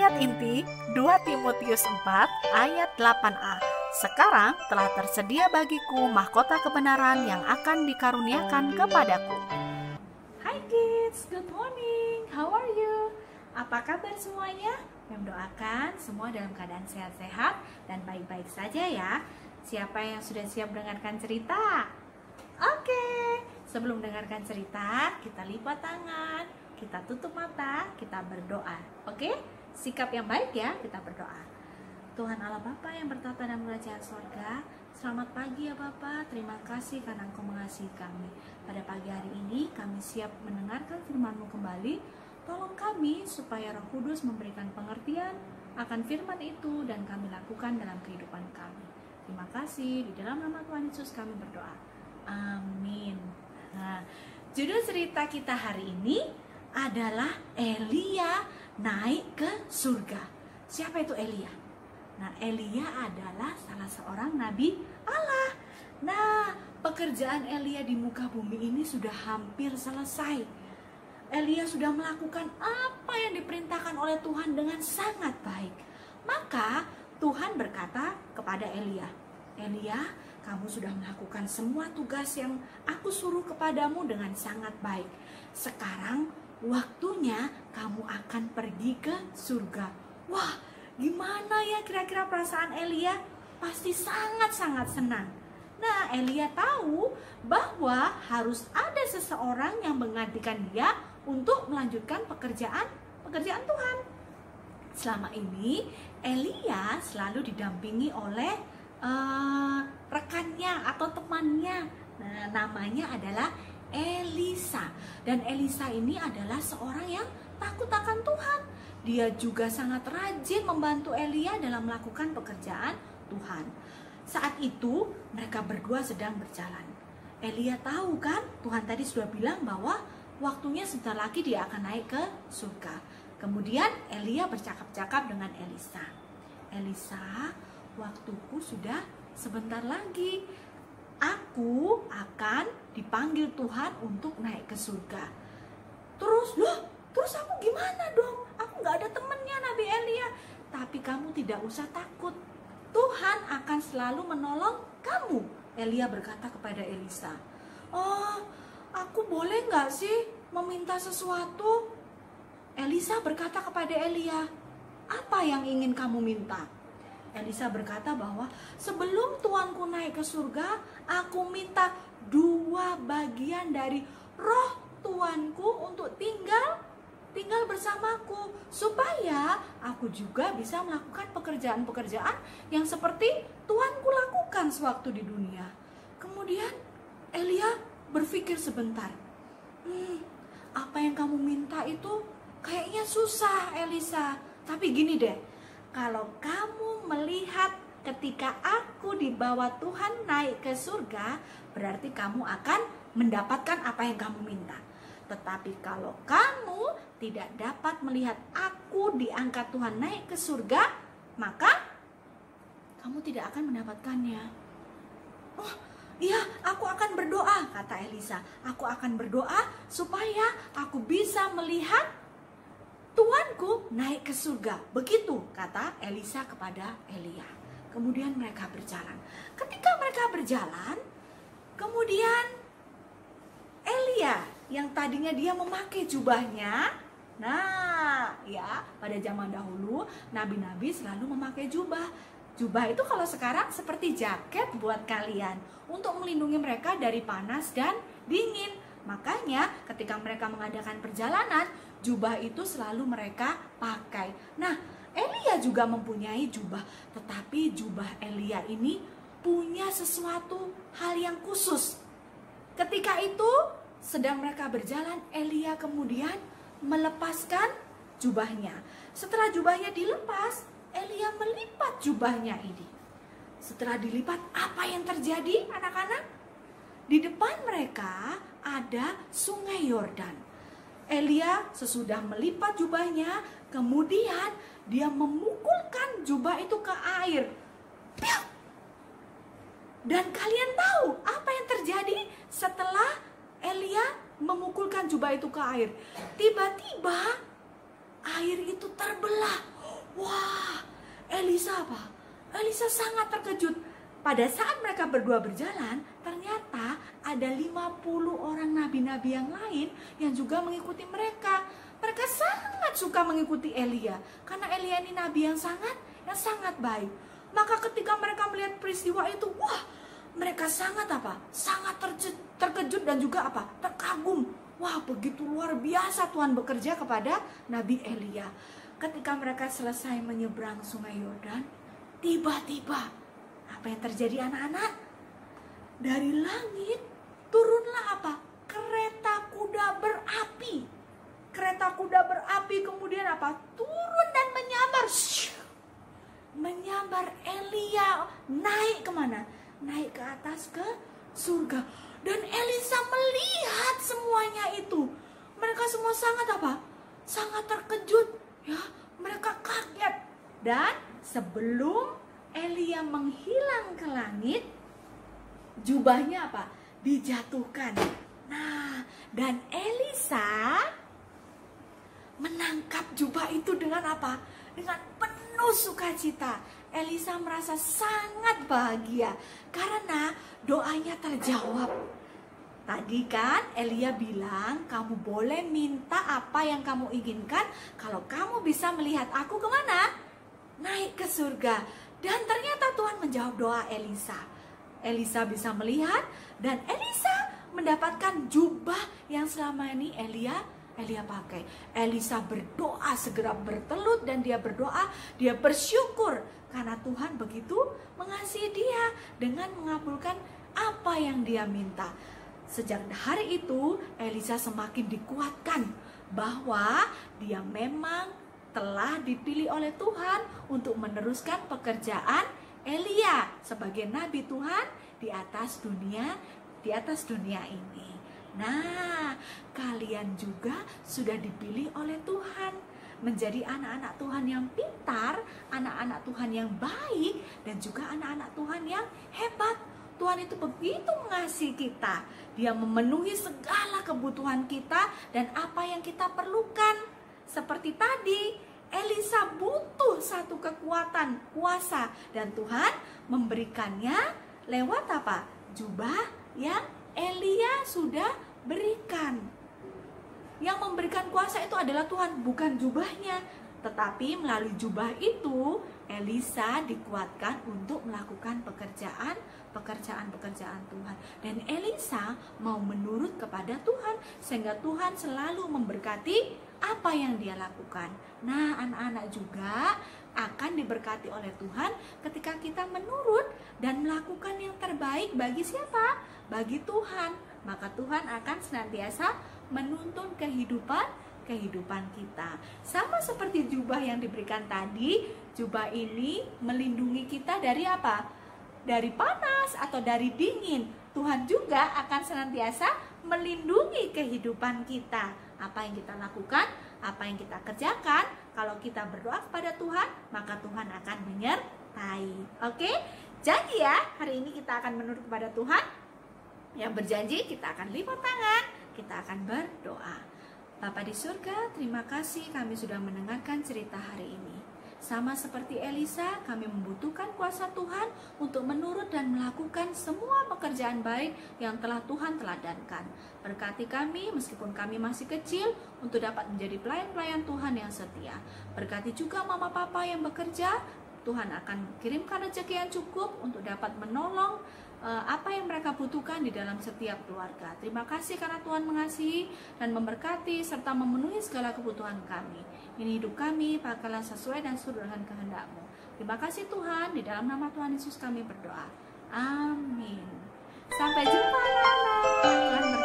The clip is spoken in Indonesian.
Ayat inti 2 Timotius 4 ayat 8a. Sekarang telah tersedia bagiku mahkota kebenaran yang akan dikaruniakan kepadaku. Hai kids, good morning. How are you? Apa kabar semuanya? Mendoakan semua dalam keadaan sehat-sehat dan baik-baik saja ya. Siapa yang sudah siap mendengarkan cerita? Oke, sebelum mendengarkan cerita, kita lipat tangan, kita tutup mata, kita berdoa. Oke? Sikap yang baik ya, kita berdoa. Tuhan Allah Bapa yang bertata dalam kerajaan sorga, selamat pagi ya Bapa. Terima kasih karena Engkau mengasihi kami. Pada pagi hari ini kami siap mendengarkan firman-Mu kembali. Tolong kami supaya Roh Kudus memberikan pengertian akan firman itu dan kami lakukan dalam kehidupan kami. Terima kasih, di dalam nama Tuhan Yesus kami berdoa. Amin. Nah, judul cerita kita hari ini adalah Elia naik ke surga. Siapa itu Elia? Nah, Elia adalah salah seorang nabi Allah. Nah, pekerjaan Elia di muka bumi ini sudah hampir selesai. Elia sudah melakukan apa yang diperintahkan oleh Tuhan dengan sangat baik. Maka Tuhan berkata kepada Elia, "Elia, kamu sudah melakukan semua tugas yang aku suruh kepadamu dengan sangat baik. Sekarang waktunya kamu akan pergi ke surga." Wah, gimana ya kira-kira perasaan Elia? Pasti sangat-sangat senang. Nah, Elia tahu bahwa harus ada seseorang yang menggantikan dia untuk melanjutkan pekerjaan Tuhan. Selama ini Elia selalu didampingi oleh rekannya atau temannya. Nah, namanya adalah Elisa. Dan Elisa ini adalah seorang yang takut akan Tuhan. Dia juga sangat rajin membantu Elia dalam melakukan pekerjaan Tuhan. Saat itu mereka berdua sedang berjalan. Elia tahu kan, Tuhan tadi sudah bilang bahwa waktunya sebentar lagi dia akan naik ke surga. Kemudian Elia bercakap-cakap dengan Elisa. "Elisa, waktuku sudah sebentar lagi. Aku akan dipanggil Tuhan untuk naik ke surga." Terus aku gimana dong? Aku gak ada temennya Nabi Elia. "Tapi kamu tidak usah takut. Tuhan akan selalu menolong kamu," Elia berkata kepada Elisa. "Oh, aku boleh gak sih meminta sesuatu?" Elisa berkata kepada Elia, "Apa yang ingin kamu minta?" Elisa berkata bahwa sebelum tuanku naik ke surga, aku minta 2 bagian dari roh tuanku untuk tinggal bersamaku, supaya aku juga bisa melakukan pekerjaan-pekerjaan yang seperti tuanku lakukan sewaktu di dunia. Kemudian Elia berpikir sebentar. Apa yang kamu minta itu kayaknya susah, Elisa. Tapi gini deh, kalau kamu melihat ketika aku dibawa Tuhan naik ke surga, berarti kamu akan mendapatkan apa yang kamu minta. Tetapi kalau kamu tidak dapat melihat aku diangkat Tuhan naik ke surga, maka kamu tidak akan mendapatkannya. "Oh iya, aku akan berdoa," kata Elisa. "Aku akan berdoa supaya aku bisa melihat tuanku naik ke surga." Begitu kata Elisa kepada Elia. Kemudian mereka berjalan. Ketika mereka berjalan, kemudian Elia yang tadinya dia memakai jubahnya. Nah, ya, pada zaman dahulu nabi-nabi selalu memakai jubah. Jubah itu kalau sekarang seperti jaket buat kalian untuk melindungi mereka dari panas dan dingin. Makanya ketika mereka mengadakan perjalanan, jubah itu selalu mereka pakai. Nah, Elia juga mempunyai jubah, tetapi jubah Elia ini punya sesuatu hal yang khusus. Ketika itu sedang mereka berjalan, Elia kemudian melepaskan jubahnya. Setelah jubahnya dilepas, Elia melipat jubahnya ini. Setelah dilipat, apa yang terjadi anak-anak? Di depan mereka ada sungai Yordan. Elia sesudah melipat jubahnya, kemudian dia memukulkan jubah itu ke air. Piu! Dan kalian tahu apa yang terjadi setelah Elia memukulkan jubah itu ke air? Tiba-tiba air itu terbelah. Wah, Elisa apa? Elisa sangat terkejut. Pada saat mereka berdua berjalan, ternyata ada 50 orang nabi-nabi yang lain yang juga mengikuti mereka. Mereka sangat suka mengikuti Elia, karena Elia ini nabi yang sangat baik. Maka ketika mereka melihat peristiwa itu, wah, mereka sangat apa? Sangat terkejut dan juga apa? Terkagum. Wah, begitu luar biasa Tuhan bekerja kepada Nabi Elia. Ketika mereka selesai menyeberang sungai Yordan, tiba-tiba apa yang terjadi anak-anak? Dari langit turunlah apa? Kereta kuda berapi. Kereta kuda berapi kemudian apa? Turun dan menyambar. Menyambar Elia. Naik kemana? Naik ke atas ke surga. Dan Elisa melihat semuanya itu. Mereka semua sangat apa? Sangat terkejut. Ya, mereka kaget. Dan sebelum Elia menghilang ke langit, jubahnya apa? Dijatuhkan. Nah, dan Elisa menangkap jubah itu dengan apa? Dengan penuh sukacita. Elisa merasa sangat bahagia karena doanya terjawab. Tadi kan Elia bilang, kamu boleh minta apa yang kamu inginkan kalau kamu bisa melihat aku kemana? Naik ke surga. Dan ternyata Tuhan menjawab doa Elisa. Elisa bisa melihat dan Elisa mendapatkan jubah yang selama ini Elia pakai. Elisa berdoa segera bertelut dan dia berdoa, dia bersyukur karena Tuhan begitu mengasihi dia dengan mengabulkan apa yang dia minta. Sejak hari itu Elisa semakin dikuatkan bahwa dia memang telah dipilih oleh Tuhan untuk meneruskan pekerjaan Elia sebagai nabi Tuhan di atas dunia ini. Nah, kalian juga sudah dipilih oleh Tuhan menjadi anak-anak Tuhan yang pintar, anak-anak Tuhan yang baik, dan juga anak-anak Tuhan yang hebat. Tuhan itu begitu mengasihi kita. Dia memenuhi segala kebutuhan kita dan apa yang kita perlukan. Seperti tadi, Elisa butuh satu kekuatan, kuasa, dan Tuhan memberikannya lewat apa? Jubah yang Elia sudah berikan. Yang memberikan kuasa itu adalah Tuhan, bukan jubahnya. Tetapi melalui jubah itu, Elisa dikuatkan untuk melakukan pekerjaan Tuhan. Dan Elisa mau menurut kepada Tuhan, sehingga Tuhan selalu memberkati apa yang dia lakukan. Nah, anak-anak juga akan diberkati oleh Tuhan ketika kita menurut dan melakukan yang terbaik bagi siapa? Bagi Tuhan. Maka Tuhan akan senantiasa menuntun kehidupan kita. Sama seperti jubah yang diberikan tadi, jubah ini melindungi kita dari apa? Dari panas atau dari dingin. Tuhan juga akan senantiasa melindungi kehidupan kita. Apa yang kita lakukan, apa yang kita kerjakan, kalau kita berdoa kepada Tuhan, maka Tuhan akan menyertai. Oke? Jadi ya, hari ini kita akan menurut kepada Tuhan. Yang berjanji kita akan lipat tangan, kita akan berdoa. Bapa di surga, terima kasih kami sudah mendengarkan cerita hari ini. Sama seperti Elisa, kami membutuhkan kuasa Tuhan untuk menurut dan melakukan semua pekerjaan baik yang telah Tuhan teladankan. Berkati kami meskipun kami masih kecil untuk dapat menjadi pelayan-pelayan Tuhan yang setia. Berkati juga mama papa yang bekerja, Tuhan akan kirimkan rezeki yang cukup untuk dapat menolong apa yang mereka butuhkan di dalam setiap keluarga. Terima kasih karena Tuhan mengasihi dan memberkati serta memenuhi segala kebutuhan kami. Ini hidup kami, pakailah sesuai dan sesuai dengan kehendak-Mu. Terima kasih Tuhan, di dalam nama Tuhan Yesus kami berdoa. Amin. Sampai jumpa anak-anak.